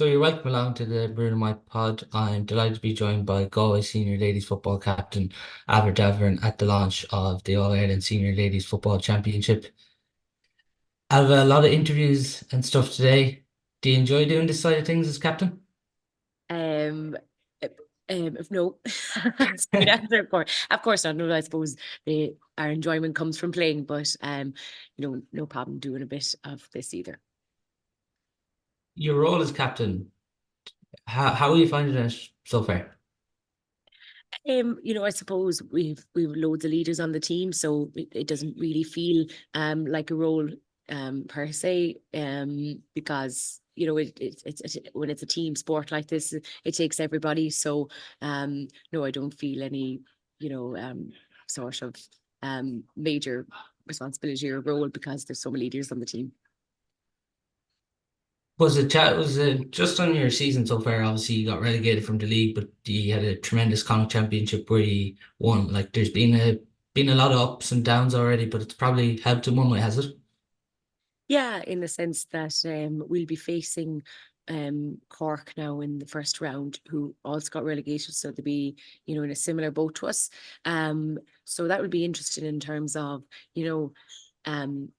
So you're welcome along to the Bruno Mike pod. I'm delighted to be joined by Galway Senior Ladies Football Captain Ailbhe Daveron at the launch of the All-Ireland Senior Ladies Football Championship. I have a lot of interviews and stuff today. Do you enjoy doing this side of things as captain? Um, if no, good answer, of course not. No, I suppose our enjoyment comes from playing, but no problem doing a bit of this either. Your role as captain, how are you finding it so far? I suppose we've loads of leaders on the team, so it doesn't really feel like a role per se because it's when it's a team sport like this, it takes everybody. So no, I don't feel any sort of major responsibility or role because there's so many leaders on the team. Was it just on your season so far? Obviously, you got relegated from the league, but you had a tremendous Connacht Championship where you won. Like, there's been a lot of ups and downs already, but it's probably helped in one way, has it? Yeah, in the sense that we'll be facing Cork now in the first round, who also got relegated, so they'll be, in a similar boat to us. So that would be interesting in terms of, you know, um,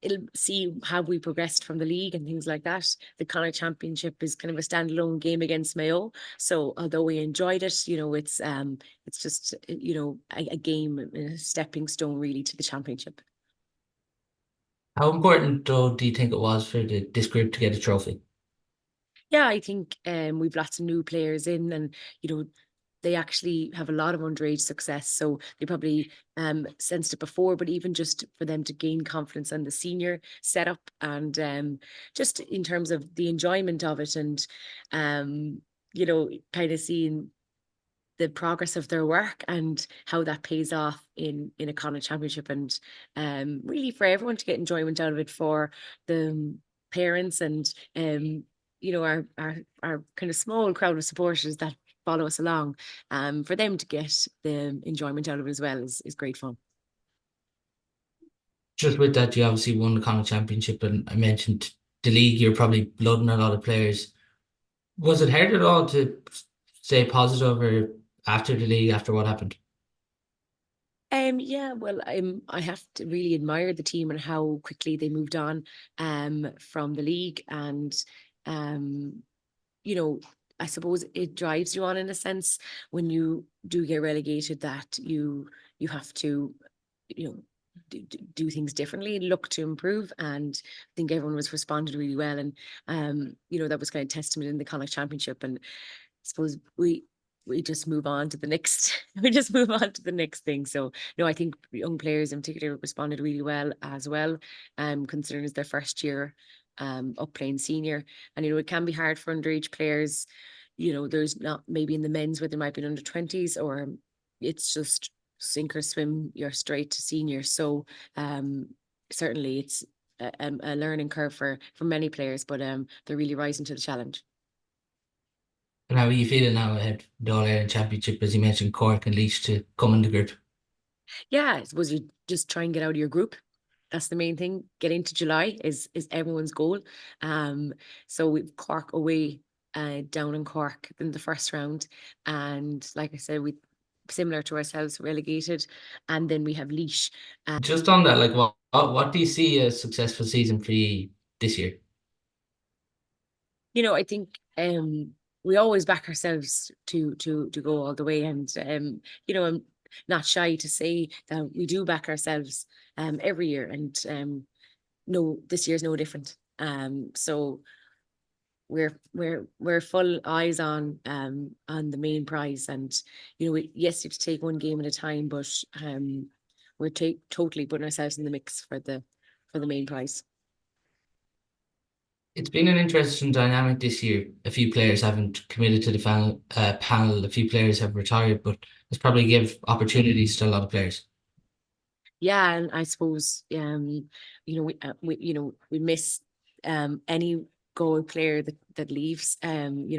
it'll see how we progressed from the league and things like that. The Connacht Championship is kind of a standalone game against Mayo. So although we enjoyed it, it's just a game, a stepping stone really to the championship. How important, though, do you think it was for this group to get a trophy? Yeah, I think we've lots of new players in, and they actually have a lot of underage success, so they probably sensed it before. But even just for them to gain confidence on the senior setup, and just in terms of the enjoyment of it, and kind of seeing the progress of their work and how that pays off in a Connacht championship, and really for everyone to get enjoyment out of it, for the parents and our kind of small crowd of supporters that follow us along, for them to get the enjoyment out of it as well is great fun. Just with that, you obviously won the Connacht Championship, and I mentioned the league. You're probably loading a lot of players. Was it hard at all to stay positive or after the league, after what happened? Yeah, well, I have to really admire the team and how quickly they moved on from the league, and um you know, I suppose it drives you on in a sense when you do get relegated, that you have to, you know, do things differently, look to improve, and I think everyone was responded really well, and that was kind of testament in the Connacht Championship, and I suppose we just move on to the next we just move on to the next thing. So no, I think young players in particular responded really well as well, considering it's their first year up playing senior. And it can be hard for underage players. There's not, maybe in the men's where they might be under 20s, or it's just sink or swim, you're straight to senior. So certainly it's a learning curve for many players, but they're really rising to the challenge. And how are you feeling now ahead of the All-Ireland Championship, as you mentioned, Cork and Laois to come in the group? Yeah, I suppose you just try and get out of your group. That's the main thing. Get into July is everyone's goal. Um, so we've Cork away, down in Cork in the first round, and like I said, we similar to ourselves, relegated, and then we have Laois. Just on that, like, what do you see a successful season for you this year? I think we always back ourselves to go all the way, and I'm not shy to say that we do back ourselves every year, and no, this year's no different. So we're full eyes on the main prize, and yes, you have to take one game at a time, but we're totally putting ourselves in the mix for the main prize. It's been an interesting dynamic this year. A few players haven't committed to the final panel. A few players have retired, but it's probably give opportunities to a lot of players. Yeah, and I suppose we miss any goal player that leaves, and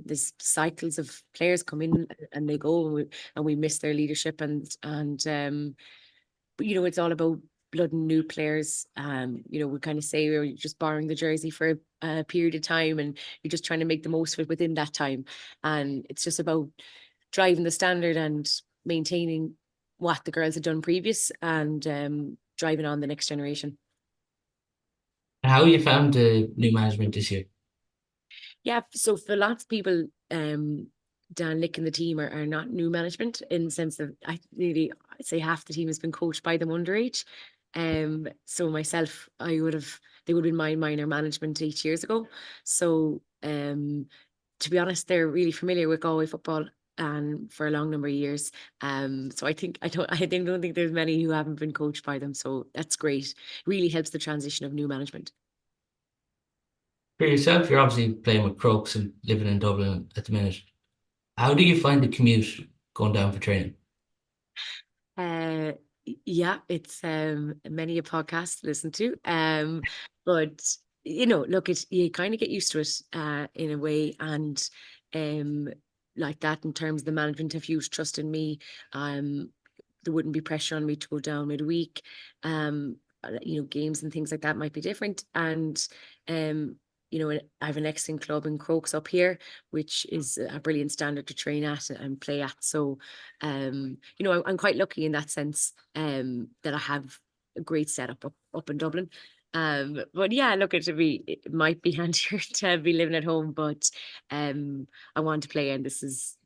there's cycles of players come in and they go, and we miss their leadership, and but it's all about blood and new players. We kind of say we're just borrowing the jersey for a period of time, and you're just trying to make the most of it within that time. And it's just about driving the standard and maintaining what the girls had done previous, and driving on the next generation. And how you found the new management this year? Yeah, so for lots of people, Dan Lick and the team are not new management, in the sense that I'd say half the team has been coached by them underage. So myself, they would have been my minor management 8 years ago. So to be honest, they're really familiar with Galway football and for a long number of years. So I don't think there's many who haven't been coached by them. So that's great. Really helps the transition of new management. For yourself, you're obviously playing with Crokes and living in Dublin at the minute. How do you find the commute going down for training? Uh, yeah, it's many a podcast to listen to. But look, you kind of get used to it in a way, and um, like that in terms of the management have huge trust in me. Um, there wouldn't be pressure on me to go down midweek. Games and things like that might be different, and um. I have an excellent club in Crokes up here, which is a brilliant standard to train at and play at. So I'm quite lucky in that sense, that I have a great setup up in Dublin. But yeah, look, it might be handier to be living at home, but I want to play, and this is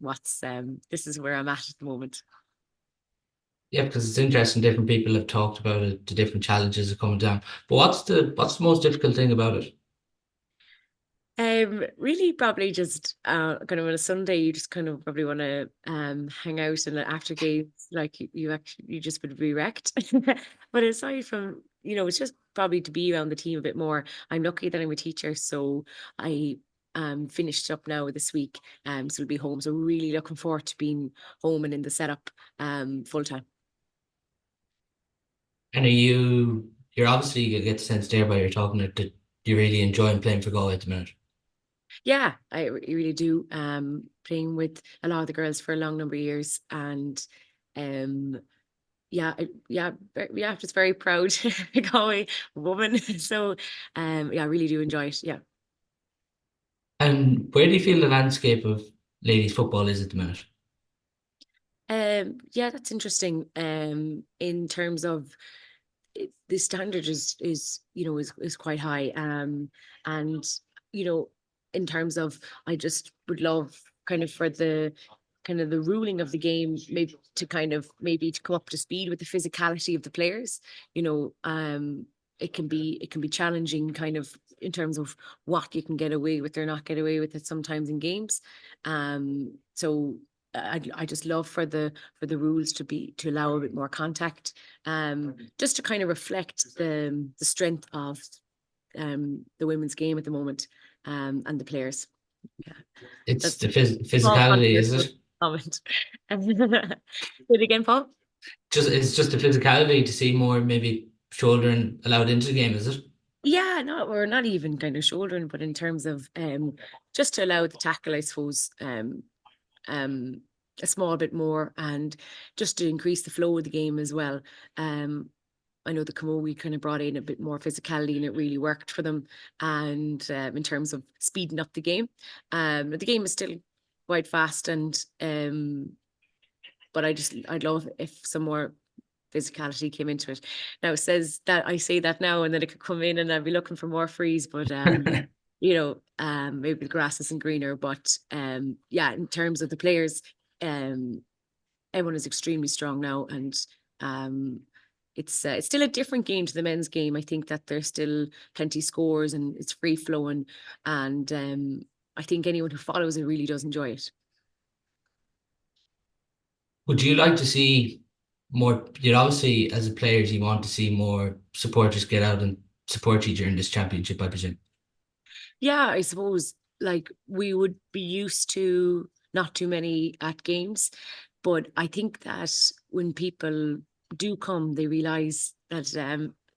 where I'm at the moment. Yeah, because it's interesting. Different people have talked about it, the different challenges of coming down. But what's the most difficult thing about it? Really probably just kind of on a Sunday you just kind of probably want to hang out, and after games like you just would be wrecked. But aside from, it's just probably to be around the team a bit more. I'm lucky that I'm a teacher, so I finished up now this week, so I'll be home. So really looking forward to being home and in the setup full time. And you're obviously you get the sense there by you're talking that you're really enjoying playing for Galway at the minute. Yeah, I really do. Playing with a lot of the girls for a long number of years, and um yeah, just very proud Galway woman. So yeah, I really do enjoy it. Yeah. And where do you feel the landscape of ladies football is at the minute? Yeah, that's interesting. In terms of the standard is quite high. And you know, in terms of, I just would love kind of for the kind of the ruling of the game, maybe to come up to speed with the physicality of the players. It can be challenging kind of in terms of what you can get away with or not get away with it sometimes in games. So I just love for the rules to allow a bit more contact, just to kind of reflect the strength of the women's game at the moment, and the players. Yeah, It's that's the small physicality, is controversial it? comment. Say it again, Paul. It's just the physicality to see more maybe children allowed into the game, is it? Yeah, no, we're not even kind of shouldering, but in terms of just to allow the tackle, I suppose, um, a small bit more, and just to increase the flow of the game as well. I know the Camogie kind of brought in a bit more physicality, and it really worked for them. And in terms of speeding up the game, the game is still quite fast, and but I'd love if some more physicality came into it. Now it says that I say that now, and then it could come in, and I'd be looking for more freeze, but maybe the grass isn't greener. But yeah, in terms of the players, um, everyone is extremely strong now, and um, it's still a different game to the men's game. I think that there's still plenty scores, and it's free flowing, and I think anyone who follows it really does enjoy it. Would you like to see more? You'd obviously, as a players, you want to see more supporters get out and support you during this championship, I presume. Yeah, I suppose like we would be used to not too many at games, but I think that when people do come, they realize that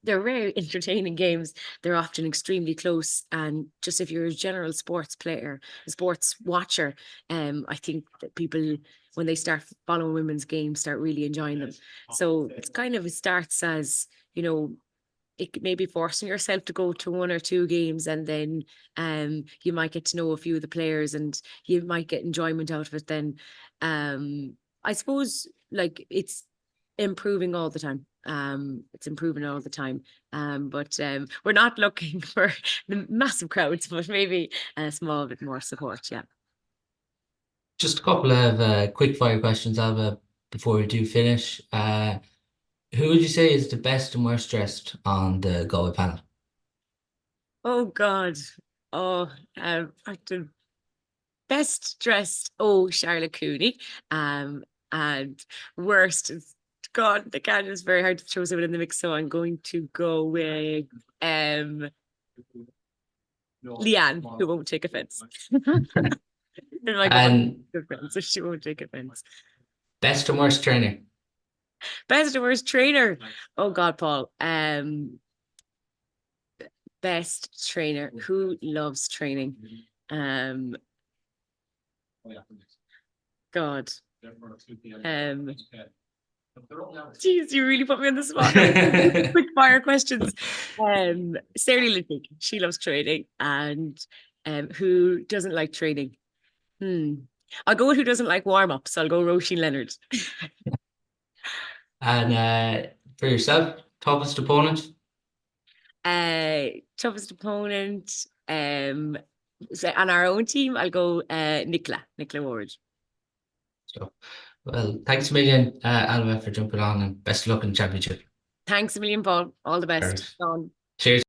they're very entertaining games. They're often extremely close, and just if you're a general sports player, a sports watcher, I think that people, when they start following women's games, start really enjoying them. So it starts as you know, it may be forcing yourself to go to 1 or 2 games, and then you might get to know a few of the players and you might get enjoyment out of it then. I suppose like it's improving all the time. It's improving all the time. But we're not looking for the massive crowds, but maybe a small bit more support. Yeah. Just a couple of quick fire questions, Alba, before we do finish. Who would you say is the best and worst dressed on the Galway panel? Oh God. Oh, the best dressed. Oh, Charlotte Cooney. And worst is God. The cat is very hard to throw someone in the mix, so I'm going to go with Leanne, who won't take offense. And my God, And good friend, so she won't take offense. best and worst trainer? Best and worst trainer. Oh God, Paul. Best trainer. Who loves training? Um, God. Geez, you really put me on the spot. Quick fire questions. Sarah Lidwig, she loves training, and who doesn't like training? I'll go with who doesn't like warm ups. I'll go Roisin Leonard. And for yourself, toughest opponent? Toughest opponent. So on our own team, I'll go Nicola Ward. So, well, thanks a million, Alba, for jumping on, and best of luck in the championship. Thanks a million, Paul. All the best. Perfect. Sean. Cheers.